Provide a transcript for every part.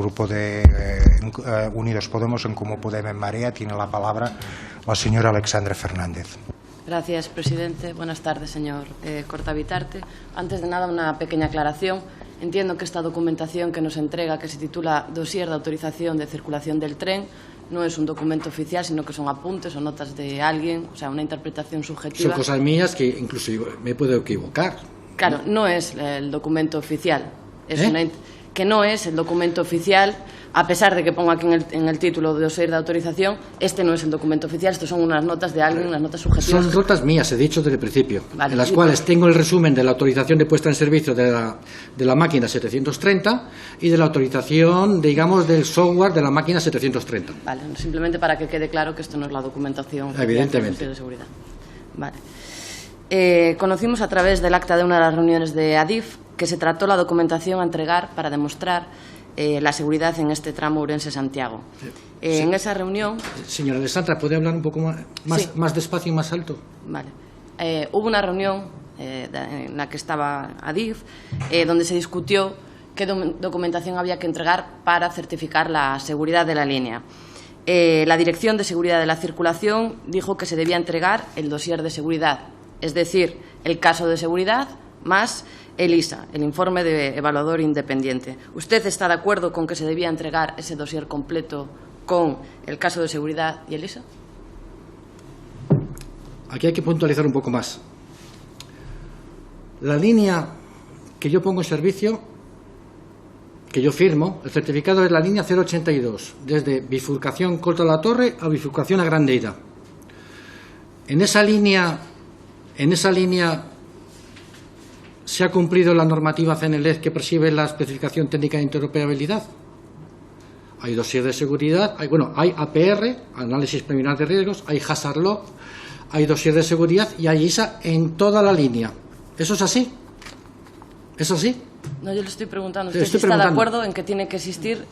Grupo de Unidos Podemos, en Comú Podem, en Marea, tiene la palabra la señora Alexandra Fernández. Gracias, presidente. Buenas tardes, señor Cortabitarte. Antes de nada, una pequeña aclaración. Entiendo que esta documentación que nos entrega, que se titula Dossier de autorización de circulación del tren, no es un documento oficial, sino que son apuntes o notas de alguien, o sea, una interpretación subjetiva. Son cosas mías que incluso me puedo equivocar. Claro, no es el documento oficial. Es que no es el documento oficial, a pesar de que pongo aquí en el título de dossier de autorización, este no es el documento oficial, estos son unas notas de alguien, unas notas subjetivas. Son notas mías, he dicho desde el principio, vale, en las cuales tengo el resumen de la autorización de puesta en servicio de la máquina 730 y de la autorización, digamos, del software de la máquina 730. Vale, simplemente para que quede claro que esto no es la documentación evidentemente de seguridad. Vale. Conocimos a través del acta de una de las reuniones de ADIF que se trató la documentación a entregar para demostrar la seguridad en este tramo Ourense-Santiago. Sí. En esa reunión... Señora Alessandra, ¿puede hablar un poco más despacio y más alto? Vale. Hubo una reunión en la que estaba ADIF, donde se discutió qué documentación había que entregar para certificar la seguridad de la línea. La Dirección de Seguridad de la Circulación dijo que se debía entregar el dossier de seguridad, es decir, el caso de seguridad más el ISA, el informe de evaluador independiente. ¿Usted está de acuerdo con que se debía entregar ese dossier completo con el caso de seguridad y el ISA? Aquí hay que puntualizar un poco más. La línea que yo pongo en servicio, que yo firmo, el certificado es la línea 082, desde bifurcación Corta la Torre a bifurcación a Grandeida. En esa línea ¿se ha cumplido la normativa CNLED que prescribe la especificación técnica de interoperabilidad? Hay dossier de seguridad, hay APR, análisis preliminar de riesgos, hay hazard log, hay dossier de seguridad y hay ISA en toda la línea. ¿Eso es así? ¿Es así? No, yo le estoy preguntando. ¿Usted está de acuerdo en que tiene que existir...?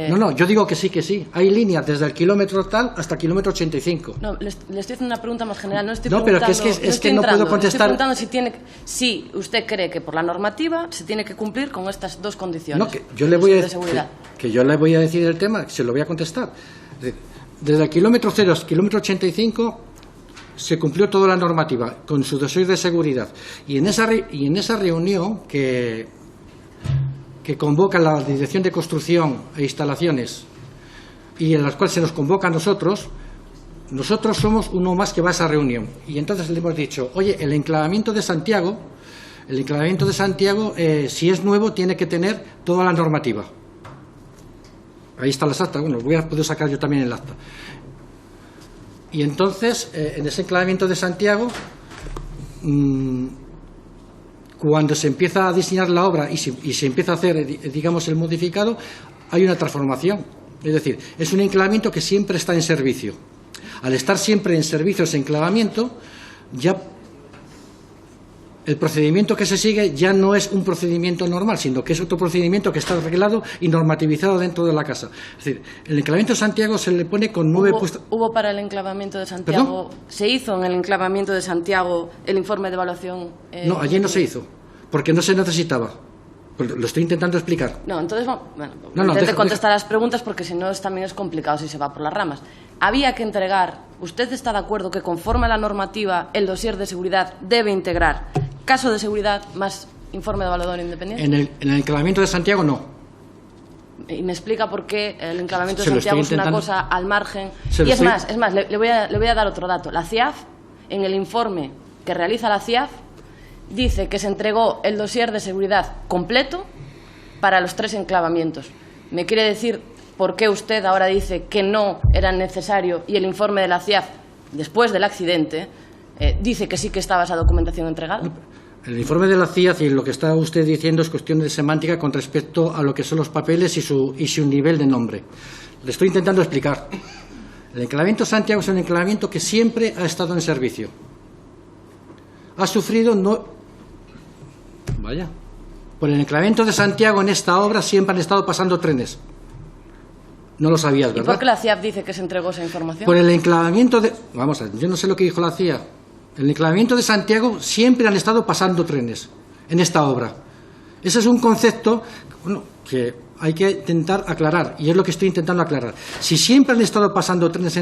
No, yo digo que sí, que sí. Hay líneas desde el kilómetro tal hasta el kilómetro 85. No, le estoy haciendo una pregunta más general. No estoy preguntando... No, pero es que no puedo contestar... Le estoy preguntando si usted cree que por la normativa se tiene que cumplir con estas dos condiciones. No, que yo le voy a decir el tema, se lo voy a contestar. Desde el kilómetro 0 hasta el kilómetro 85... se cumplió toda la normativa con su dossier de seguridad. Y en esa reunión que convoca la Dirección de Construcción e Instalaciones y en las cuales se nos convoca a nosotros somos uno más que va a esa reunión. Y entonces le hemos dicho, oye, el enclavamiento de Santiago, si es nuevo, tiene que tener toda la normativa. Ahí está las actas, voy a poder sacar yo también el acta. Y entonces, en ese enclavamiento de Santiago, cuando se empieza a diseñar la obra y se empieza a hacer, digamos, el modificado, hay una transformación. Es decir, es un enclavamiento que siempre está en servicio. Al estar siempre en servicio ese enclavamiento, ya el procedimiento que se sigue ya no es un procedimiento normal, sino que es otro procedimiento que está arreglado y normativizado dentro de la casa. Es decir, el enclavamiento de Santiago se le pone con 9 puestos... ¿Hubo para el enclavamiento de Santiago? ¿Perdón? ¿Se hizo en el enclavamiento de Santiago el informe de evaluación? No, allí no se hizo, porque no se necesitaba. Lo estoy intentando explicar. No, entonces, intente contestar las preguntas porque si no también es complicado si se va por las ramas. Había que entregar, ¿usted está de acuerdo que conforme a la normativa el dossier de seguridad debe integrar caso de seguridad más informe de evaluador independiente? En el enclavamiento de Santiago no. Y me explica por qué el enclavamiento de Santiago es una cosa al margen. Y es más, le voy a dar otro dato. La CIAF, en el informe que realiza la CIAF, dice que se entregó el dossier de seguridad completo para los 3 enclavamientos. ¿Me quiere decir por qué usted ahora dice que no era necesario y el informe de la CIAF, después del accidente, dice que sí que estaba esa documentación entregada? El informe de la CIAF y lo que está usted diciendo es cuestión de semántica con respecto a lo que son los papeles y su nivel de nombre. Le estoy intentando explicar. El enclavamiento Santiago es un enclavamiento que siempre ha estado en servicio. Ha sufrido por el enclavamiento de Santiago en esta obra siempre han estado pasando trenes. No lo sabías, ¿verdad? ¿Y por qué la CIAF dice que se entregó esa información? Por el enclavamiento de... Vamos a ver, yo no sé lo que dijo la CIAF. El enclavamiento de Santiago siempre han estado pasando trenes en esta obra. Ese es un concepto que hay que intentar aclarar, y es lo que estoy intentando aclarar. Si siempre han estado pasando trenes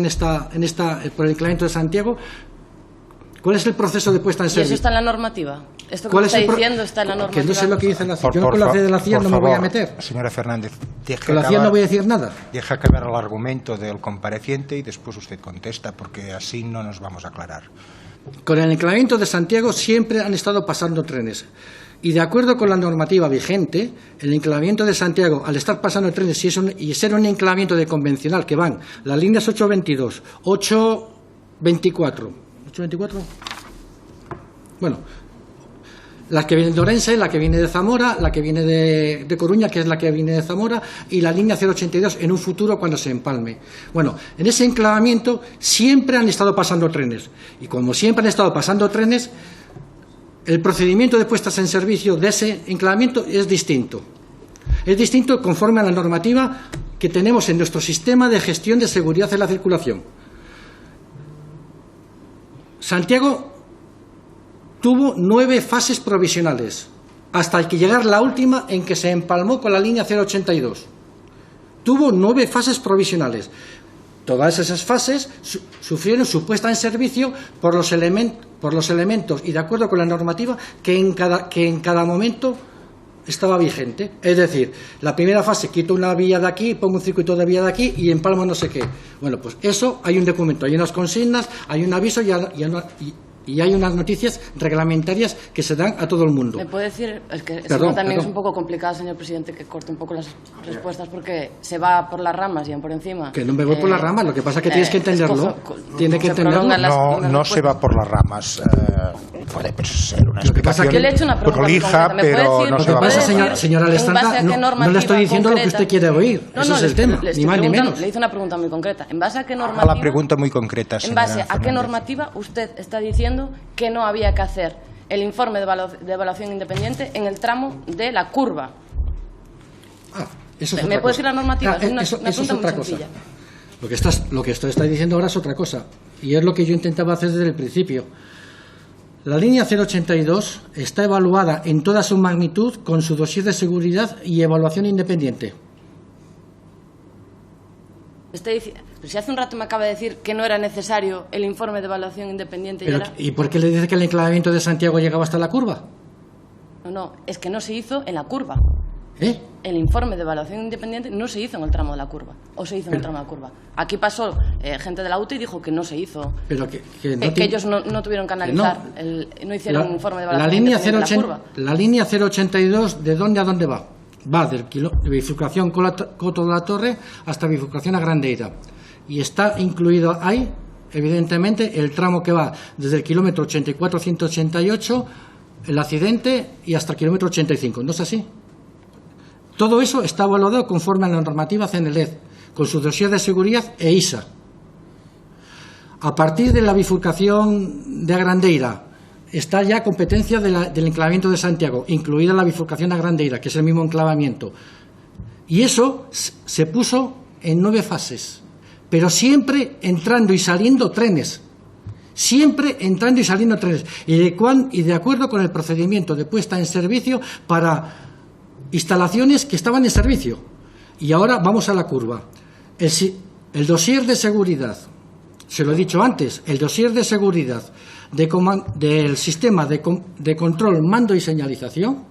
por el enclavamiento de Santiago, ¿cuál es el proceso de puesta en servicio? ¿Y eso está en la normativa? ¿Esto que está diciendo está en la normativa? Que no sé lo que dice la CIA. Yo con la CIA de la CIA no me voy a meter. Señora Fernández, con la CIA no voy a decir nada. Deja acabar el argumento del compareciente y después usted contesta, porque así no nos vamos a aclarar. Con el enclavamiento de Santiago siempre han estado pasando trenes. Y de acuerdo con la normativa vigente, el enclavamiento de Santiago, al estar pasando trenes y ser un enclavamiento de convencional que van las líneas 822, 824, bueno, la que viene de Orense, la que viene de Zamora, la que viene de Coruña, que es la que viene de Zamora, y la línea 082 en un futuro cuando se empalme. Bueno, en ese enclavamiento siempre han estado pasando trenes. Y como siempre han estado pasando trenes, el procedimiento de puestas en servicio de ese enclavamiento es distinto. Es distinto conforme a la normativa que tenemos en nuestro sistema de gestión de seguridad en la circulación. Santiago tuvo 9 fases provisionales, hasta que llegar la última en que se empalmó con la línea 082. Tuvo 9 fases provisionales. Todas esas fases sufrieron su puesta en servicio por los elementos y de acuerdo con la normativa que en cada momento estaba vigente. Es decir, la primera fase quito una vía de aquí, pongo un circuito de vía de aquí y empalmo no sé qué. Bueno, pues eso hay un documento, hay unas consignas, hay un aviso y hay unas noticias reglamentarias que se dan a todo el mundo. ¿Me puede decir? Es que también es un poco complicado, señor presidente, que corte un poco las respuestas porque se va por las ramas y por encima. Que no me voy por las ramas, lo que pasa es que tienes que entenderlo. Tiene que entenderlo. No se va por las ramas. Puede ser una explicación prolija, pero no se va por las ramas. Señora Alessandra, no le estoy diciendo lo que usted quiere oír. Ese es el tema, ni más ni menos. Le hice una pregunta muy concreta. ¿En base a qué normativa? La pregunta muy concreta, ¿En base a qué normativa usted está diciendo que no había que hacer el informe de evaluación independiente en el tramo de la curva? Eso es ¿Me puede decir la normativa? Es una eso pregunta es otra muy sencilla. Cosa. Lo que usted está diciendo ahora es otra cosa, y es lo que yo intentaba hacer desde el principio. La línea 082 está evaluada en toda su magnitud con su dossier de seguridad y evaluación independiente. Pero si hace un rato me acaba de decir que no era necesario el informe de evaluación independiente. ¿Y por qué le dice que el enclavamiento de Santiago llegaba hasta la curva? No, es que no se hizo en la curva. ¿Eh? El informe de evaluación independiente no se hizo en el tramo de la curva. ¿O se hizo en el tramo de la curva? Aquí pasó gente de la UTE y dijo que no se hizo. Pero que ellos no tuvieron que analizar, no hicieron un informe de evaluación independiente de la curva. La línea 082, ¿de dónde a dónde va? Va de bifurcación Coto de la Torre hasta bifurcación a Grandeira. Y está incluido ahí, evidentemente, el tramo que va desde el kilómetro 84-188, el accidente, y hasta el kilómetro 85. ¿No es así? Todo eso está evaluado conforme a la normativa CNLED, con su dossier de seguridad e ISA. A partir de la bifurcación de Agrandeira, está ya competencia del enclavamiento de Santiago, incluida la bifurcación de Agrandeira, que es el mismo enclavamiento. Y eso se puso en 9 fases, pero siempre entrando y saliendo trenes. Siempre entrando y saliendo trenes. Y de acuerdo con el procedimiento de puesta en servicio para instalaciones que estaban en servicio. Y ahora vamos a la curva. El dossier de seguridad, se lo he dicho antes, el dossier de seguridad del sistema de control, mando y señalización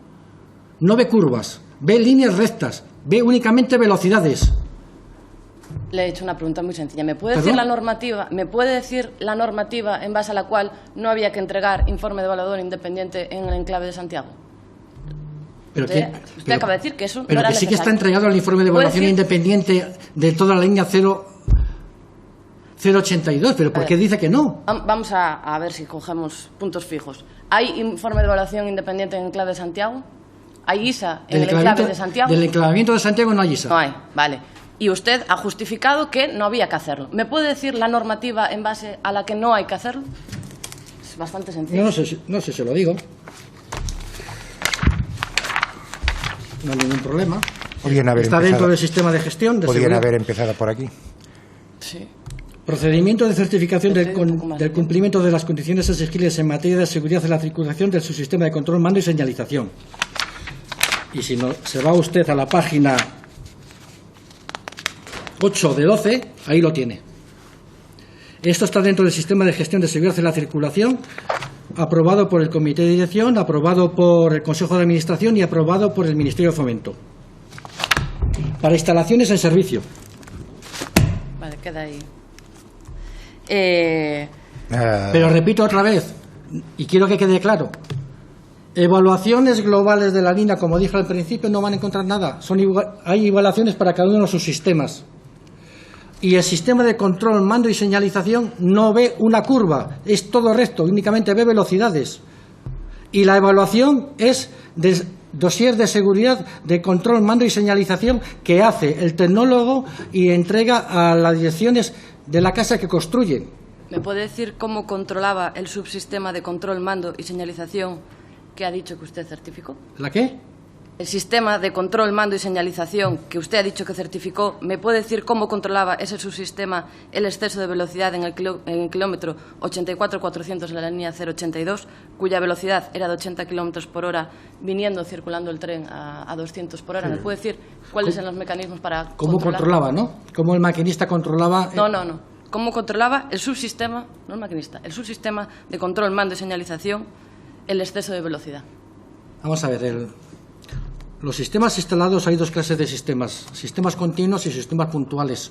no ve curvas, ve líneas rectas, ve únicamente velocidades. Le he hecho una pregunta muy sencilla. ¿Me puede decir la normativa en base a la cual no había que entregar informe de evaluador independiente en el enclave de Santiago? Usted acaba de decir que eso no era necesario. Sí que está entregado el informe de evaluación independiente de toda la línea 082, pero ¿por qué dice que no? Vamos a ver si cogemos puntos fijos. ¿Hay informe de evaluación independiente en el enclave de Santiago? ¿Hay ISA en el enclave de Santiago? Del enclavamiento de Santiago no hay ISA. No hay, vale. Y usted ha justificado que no había que hacerlo. ¿Me puede decir la normativa en base a la que no hay que hacerlo? Es bastante sencillo. No sé si se lo digo. No hay ningún problema. Está dentro del sistema de gestión. Podrían haber empezado por aquí. Sí. Procedimiento de certificación del cumplimiento de las condiciones exigibles en materia de seguridad en la circulación del subsistema de control, mando y señalización. Y si no, se va usted a la página 8 de 12, ahí lo tiene. Esto está dentro del sistema de gestión de seguridad en la circulación, aprobado por el Comité de Dirección, aprobado por el Consejo de Administración y aprobado por el Ministerio de Fomento. Para instalaciones en servicio. Vale, queda ahí. Pero repito otra vez, y quiero que quede claro, evaluaciones globales de la línea, como dije al principio, no van a encontrar nada. Hay evaluaciones para cada uno de sus sistemas. Y el sistema de control, mando y señalización no ve una curva, es todo recto, únicamente ve velocidades. Y la evaluación es de dossier de seguridad, de control, mando y señalización que hace el tecnólogo y entrega a las direcciones de la casa que construyen. ¿Me puede decir cómo controlaba el subsistema de control, mando y señalización que ha dicho que usted certificó? ¿La qué? El sistema de control, mando y señalización que usted ha dicho que certificó, ¿me puede decir cómo controlaba ese subsistema el exceso de velocidad en el kilómetro 84.400 de la línea 082, cuya velocidad era de 80 kilómetros por hora, circulando el tren a 200 por hora? ¿Me puede decir cuáles son los mecanismos para ¿Cómo controlaba, no? ¿Cómo el maquinista controlaba? No. ¿Cómo controlaba el subsistema, no el maquinista, el subsistema de control, mando y señalización el exceso de velocidad? Vamos a ver, los sistemas instalados, hay dos clases de sistemas continuos y sistemas puntuales.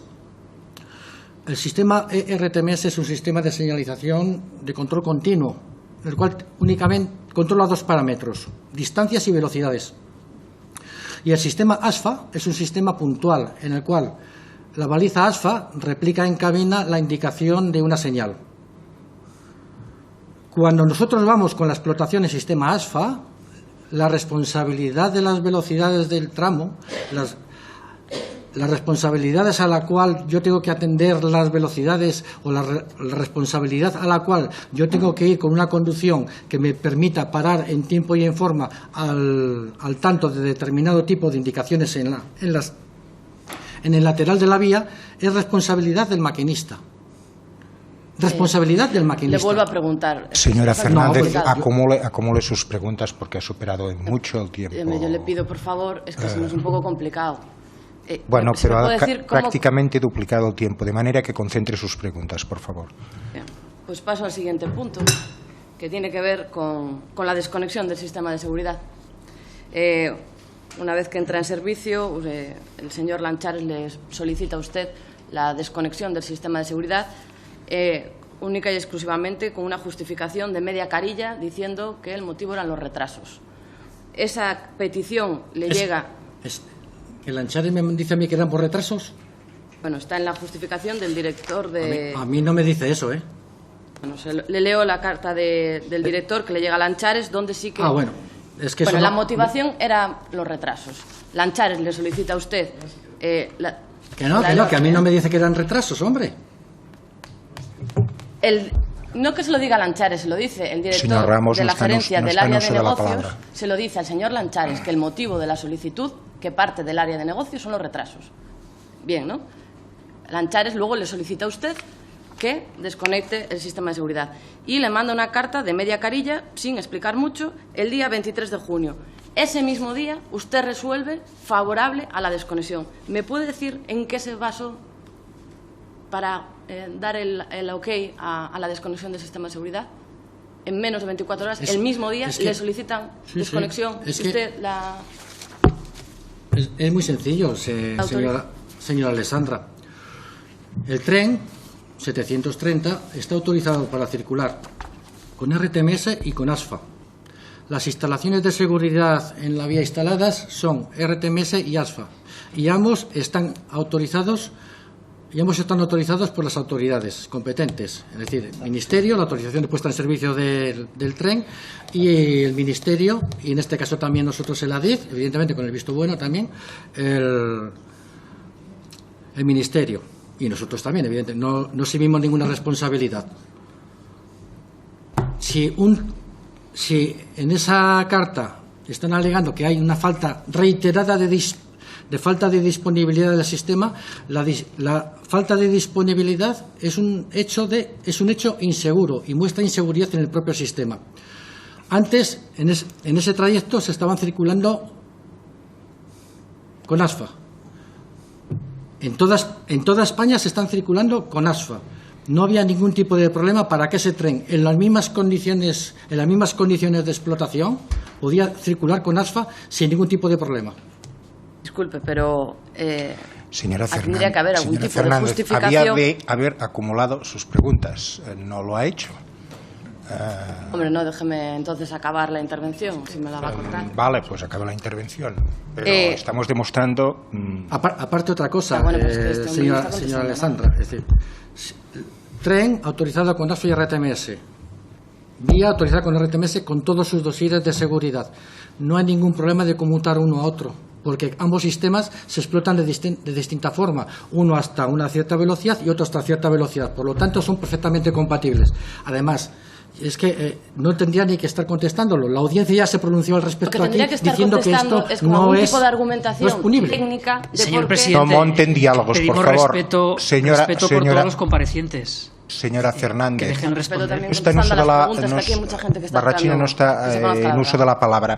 El sistema ERTMS es un sistema de señalización de control continuo, el cual únicamente controla dos parámetros, distancias y velocidades. Y el sistema ASFA es un sistema puntual, en el cual la baliza ASFA replica en cabina la indicación de una señal. Cuando nosotros vamos con la explotación del sistema ASFA, la responsabilidad de las velocidades del tramo, las responsabilidades a la cual yo tengo que atender las velocidades o la responsabilidad a la cual yo tengo que ir con una conducción que me permita parar en tiempo y en forma al tanto de determinado tipo de indicaciones en el lateral de la vía, es responsabilidad del maquinista. Responsabilidad del maquinista. Le vuelvo a preguntar. Señora Fernández, acumule sus preguntas porque ha superado en mucho el tiempo. Yo le pido, por favor, es que se nos es un poco complicado. Bueno, pero ha decir prácticamente duplicado el tiempo, de manera que concentre sus preguntas, por favor. Bien, pues paso al siguiente punto, que tiene que ver con la desconexión del sistema de seguridad. Una vez que entra en servicio, el señor Lanchares le solicita a usted la desconexión del sistema de seguridad, única y exclusivamente con una justificación de media carilla diciendo que el motivo eran los retrasos. Esa petición le llega... ¿El Lanchares me dice a mí que eran por retrasos? Bueno, está en la justificación del director de... A mí no me dice eso, ¿eh? Bueno, le leo la carta del director que le llega a Lanchares, donde sí que... bueno. Es que la motivación era los retrasos. Lanchares le solicita a usted... Que a mí no me dice que eran retrasos, hombre. No que se lo diga Lanchares, se lo dice el director Ramos, de la gerencia del área de negocios, palabra. se lo dice al señor Lanchares que el motivo de la solicitud que parte del área de negocios son los retrasos. Bien, ¿no? Lanchares luego le solicita a usted que desconecte el sistema de seguridad y le manda una carta de media carilla, sin explicar mucho, el día 23 de junio. Ese mismo día usted resuelve favorable a la desconexión. ¿Me puede decir en qué se basó para dar el ok a la desconexión del sistema de seguridad? En menos de 24 horas, el mismo día, le solicitan desconexión. Es muy sencillo, señora Alessandra. El tren 730 está autorizado para circular con RTMS y con ASFA. Las instalaciones de seguridad en la vía instaladas son RTMS y ASFA, y ambos están autorizados por las autoridades competentes, es decir, el Ministerio, la autorización de puesta en servicio del tren, y el Ministerio, y en este caso también nosotros el ADIF, evidentemente con el visto bueno también, el Ministerio, y nosotros también, evidentemente, no exhibimos ninguna responsabilidad. Si en esa carta están alegando que hay una falta reiterada de falta de disponibilidad del sistema, la falta de disponibilidad es un hecho inseguro y muestra inseguridad en el propio sistema. Antes, en ese trayecto se estaban circulando con ASFA. En toda España se están circulando con ASFA. No había ningún tipo de problema para que ese tren, en las mismas condiciones de explotación, podía circular con ASFA sin ningún tipo de problema. Disculpe, pero Señora Fernández, tendría que haber algún tipo de justificación. Había de haber acumulado sus preguntas. No lo ha hecho. Hombre, no, déjeme entonces acabar la intervención, si me la va a cortar. Vale, pues acaba la intervención. Pero estamos demostrando... Aparte otra cosa, bueno, pues que este hombre no está señora contestando Alessandra, es decir, tren autorizado con ASFA y RTMS, vía autorizada con RTMS con todos sus dosieres de seguridad. No hay ningún problema de conmutar uno a otro, porque ambos sistemas se explotan de distinta forma, uno hasta una cierta velocidad y otro hasta cierta velocidad, por lo tanto son perfectamente compatibles. Además, es que no tendría ni que estar contestándolo. La audiencia ya se pronunció al respecto aquí diciendo que esto no es tipo de argumentación punible. Técnica de Señor por qué... presidente, No monten diálogos, por favor. Respeto por todos los comparecientes. Señora Fernández, Que dejen responder. también está en uso de la... preguntas, que aquí hay mucha gente que está Barrachina no está en uso de la palabra.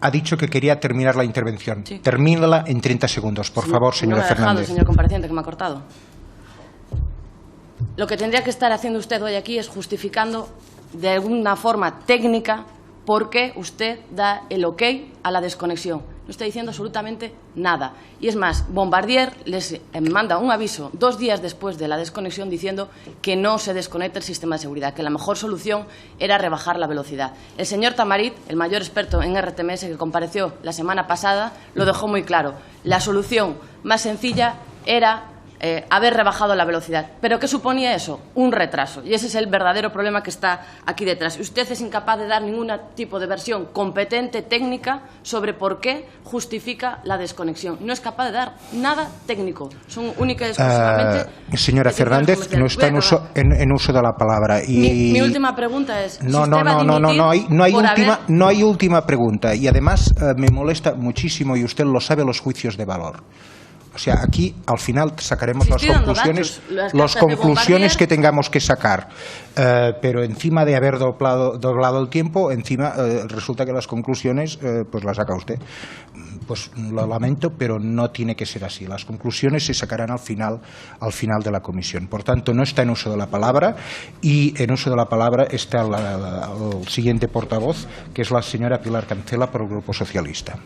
Ha dicho que quería terminar la intervención. Sí. Termínala en 30 segundos, por favor, señora no me ha dejado, Fernández. señor compareciente, que me ha cortado. Lo que tendría que estar haciendo usted hoy aquí es justificando de alguna forma técnica por qué usted da el ok a la desconexión. No está diciendo absolutamente nada. Y es más, Bombardier les manda un aviso 2 días después de la desconexión diciendo que no se desconecte el sistema de seguridad, que la mejor solución era rebajar la velocidad. El señor Tamarit, el mayor experto en RTMS que compareció la semana pasada, lo dejó muy claro. La solución más sencilla era haber rebajado la velocidad. ¿Pero qué suponía eso? Un retraso. Y ese es el verdadero problema que está aquí detrás. Usted es incapaz de dar ningún tipo de versión competente, técnica, sobre por qué justifica la desconexión. No es capaz de dar nada técnico. Son única y exclusivamente... Señora Fernández, no está en uso de la palabra. Y... Mi última pregunta es... No, si no, usted va a dimitir no hay por no hay última pregunta. Y además me molesta muchísimo, y usted lo sabe, los juicios de valor. O sea, aquí al final sacaremos las conclusiones que tengamos que sacar. Pero encima de haber doblado el tiempo, encima resulta que las conclusiones pues las saca usted. Pues lo lamento, pero no tiene que ser así. Las conclusiones se sacarán al final de la comisión. Por tanto, no está en uso de la palabra, y en uso de la palabra está el siguiente portavoz, que es la señora Pilar Cancela por el Grupo Socialista.